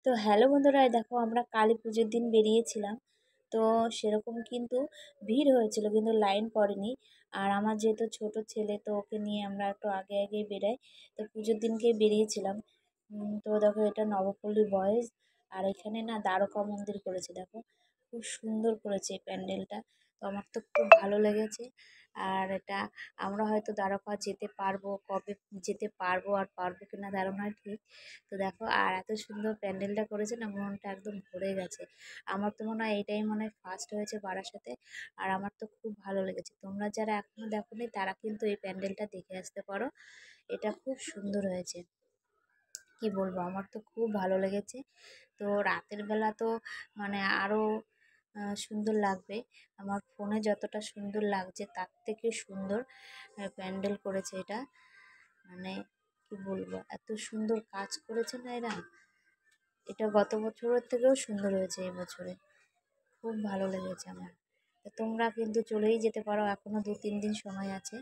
তো হ্যালো বন্ধুরা, এই দেখো আমরা কালী পুজোর দিন বেরিয়েছিলাম। তো সেরকম কিন্তু ভিড় হয়েছিল, কিন্তু লাইন পড়েনি। আর আমার যেহেতু ছোট ছেলে, তো ওকে নিয়ে আমরা একটু আগে আগেই বেরাই। তো পুজোর দিনকেই বেরিয়েছিলাম। তো দেখো, এটা নবপল্লী বয়েজ। আর এখানে না দ্বারকা মন্দির করেছে, দেখো খুব সুন্দর করেছে এই প্যান্ডেলটা। তো আমার তো খুব ভালো লেগেছে। আর এটা আমরা হয়তো দ্বারকা যেতে পারবো, কবে যেতে পারবো আর পারবো কিনা ধারণা ঠিক। তো দেখো, আর এত সুন্দর প্যান্ডেলটা করেছে না, মনটা একদম ভরে গেছে। আমার তো মনে হয় এটাই মনে হয় ফার্স্ট হয়েছে বারাসাতে। আর আমার তো খুব ভালো লেগেছে। তোমরা যারা এখনো দেখোনি তারা কিন্তু এই প্যান্ডেলটা দেখে আসতে পারো। এটা খুব সুন্দর হয়েছে, কি বলবো, আমার তো খুব ভালো লেগেছে। তো রাতের বেলা তো মানে আরো সুন্দর লাগবে। আমার ফোনে যতটা সুন্দর লাগছে তার থেকে সুন্দর প্যান্ডেল করেছে এটা। মানে কি বলবো, এত সুন্দর কাজ করেছে না এরা। এটা গত বছরের থেকেও সুন্দর হয়েছে এই বছরে। খুব ভালো লেগেছে আমার। তো তোমরা কিন্তু চলেই যেতে পারো, এখনো 2-3 দিন সময় আছে।